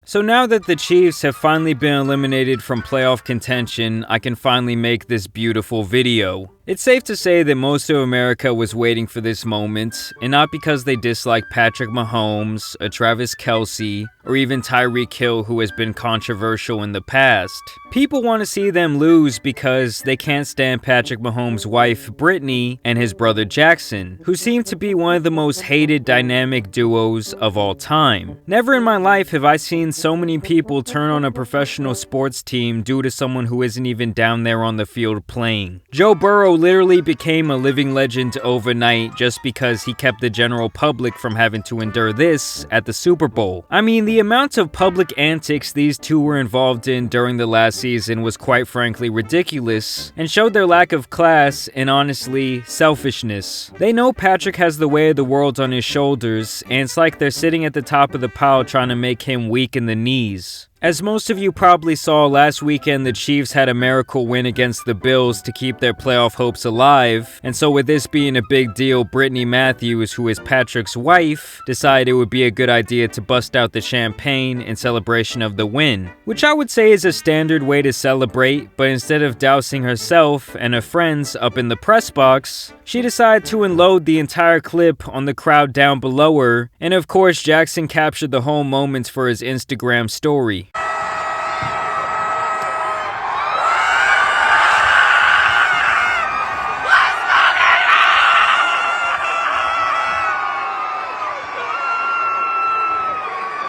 So now that the Chiefs have finally been eliminated from playoff contention, I can finally make this beautiful video. It's safe to say that most of America was waiting for this moment, and not because they dislike Patrick Mahomes, a Travis Kelce, or even Tyreek Hill, who has been controversial in the past. People want to see them lose because they can't stand Patrick Mahomes' wife, Brittany, and his brother Jackson, who seem to be one of the most hated dynamic duos of all time. Never in my life have I seen so many people turn on a professional sports team due to someone who isn't even down there on the field playing. Joe Burrow literally became a living legend overnight just because he kept the general public from having to endure this at the Super Bowl. I mean, the amount of public antics these two were involved in during the last season was quite frankly ridiculous and showed their lack of class and honestly, selfishness. They know Patrick has the weight of the world on his shoulders, and it's like they're sitting at the top of the pile trying to make him weak in the knees. As most of you probably saw last weekend, the Chiefs had a miracle win against the Bills to keep their playoff hopes alive, and so with this being a big deal, Brittany Matthews, who is Patrick's wife, decided it would be a good idea to bust out the champagne in celebration of the win, which I would say is a standard way to celebrate, but instead of dousing herself and her friends up in the press box, she decided to unload the entire clip on the crowd down below her, and of course Jackson captured the whole moments for his Instagram story.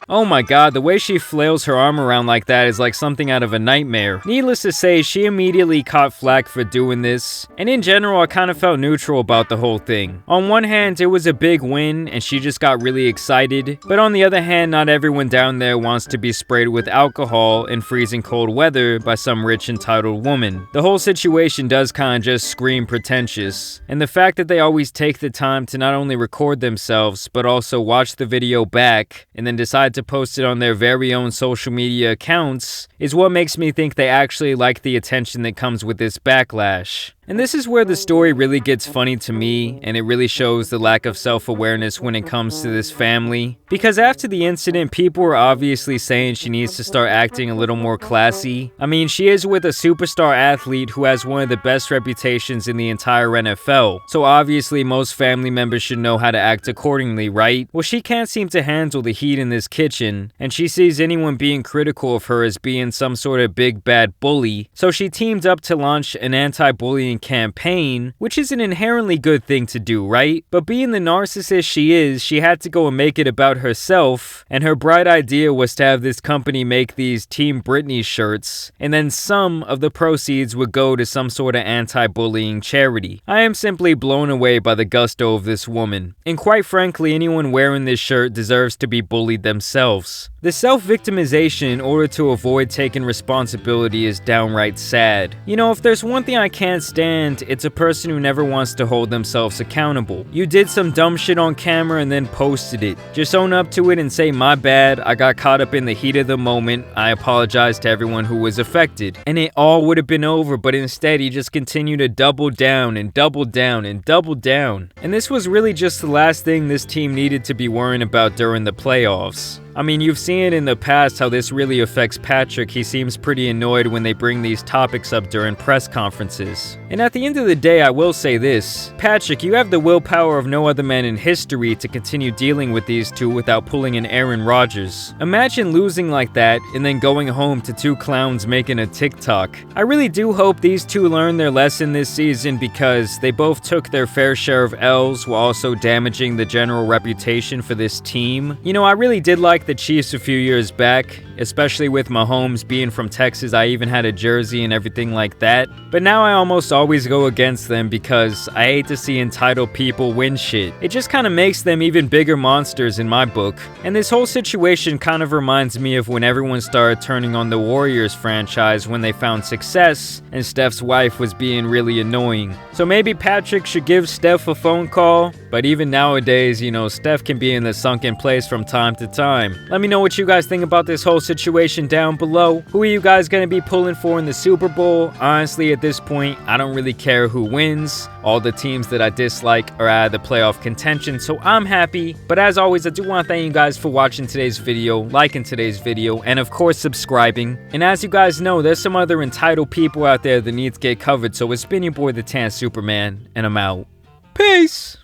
Oh my god, the way she flails her arm around like that is like something out of a nightmare. Needless to say, she immediately caught flack for doing this, and in general, I kind of felt neutral about the whole thing. On one hand, it was a big win, and she just got really excited, but on the other hand, not everyone down there wants to be sprayed with alcohol in freezing cold weather by some rich entitled woman. The whole situation does kind of just scream pretentious, and the fact that they always take the time to not only record themselves, but also watch the video back, and then decide to post it on their very own social media accounts is what makes me think they actually like the attention that comes with this backlash. And this is where the story really gets funny to me, and it really shows the lack of self-awareness when it comes to this family. Because after the incident, people were obviously saying she needs to start acting a little more classy. I mean, she is with a superstar athlete who has one of the best reputations in the entire NFL. So obviously most family members should know how to act accordingly, right? Well, she can't seem to handle the heat in this kitchen, and she sees anyone being critical of her as being some sort of big bad bully. So she teamed up to launch an anti-bullying campaign, which is an inherently good thing to do, right? But being the narcissist she is, she had to go and make it about herself, and her bright idea was to have this company make these Team Britney shirts, and then some of the proceeds would go to some sort of anti-bullying charity. I am simply blown away by the gusto of this woman, and quite frankly, anyone wearing this shirt deserves to be bullied themselves. The self-victimization in order to avoid taking responsibility is downright sad. You know, if there's one thing I can't stand, it's a person who never wants to hold themselves accountable. You did some dumb shit on camera and then posted it. Just own up to it and say, my bad, I got caught up in the heat of the moment, I apologize to everyone who was affected. And it all would have been over, but instead he just continued to double down and double down and double down. And this was really just the last thing this team needed to be worrying about during the playoffs. I mean, you've seen it in the past how this really affects Patrick. He seems pretty annoyed when they bring these topics up during press conferences. And at the end of the day, I will say this. Patrick, you have the willpower of no other man in history to continue dealing with these two without pulling an Aaron Rodgers. Imagine losing like that and then going home to two clowns making a TikTok. I really do hope these two learn their lesson this season because they both took their fair share of L's while also damaging the general reputation for this team. You know, I really did like the Chiefs a few years back, especially with Mahomes being from Texas. I even had a jersey and everything like that. But now I almost always go against them because I hate to see entitled people win shit. It just kind of makes them even bigger monsters in my book. And this whole situation kind of reminds me of when everyone started turning on the Warriors franchise when they found success and Steph's wife was being really annoying. So maybe Patrick should give Steph a phone call, but But even nowadays, you know, Steph can be in the sunken place from time to time. Let me know what you guys think about this whole situation down below. Who are you guys going to be pulling for in the Super Bowl? Honestly, at this point, I don't really care who wins. All the teams that I dislike are out of the playoff contention, so I'm happy. But as always, I do want to thank you guys for watching today's video, liking today's video, and of course subscribing. And as you guys know, there's some other entitled people out there that need to get covered, so it's been your boy the Tan Superman, and I'm out. Peace!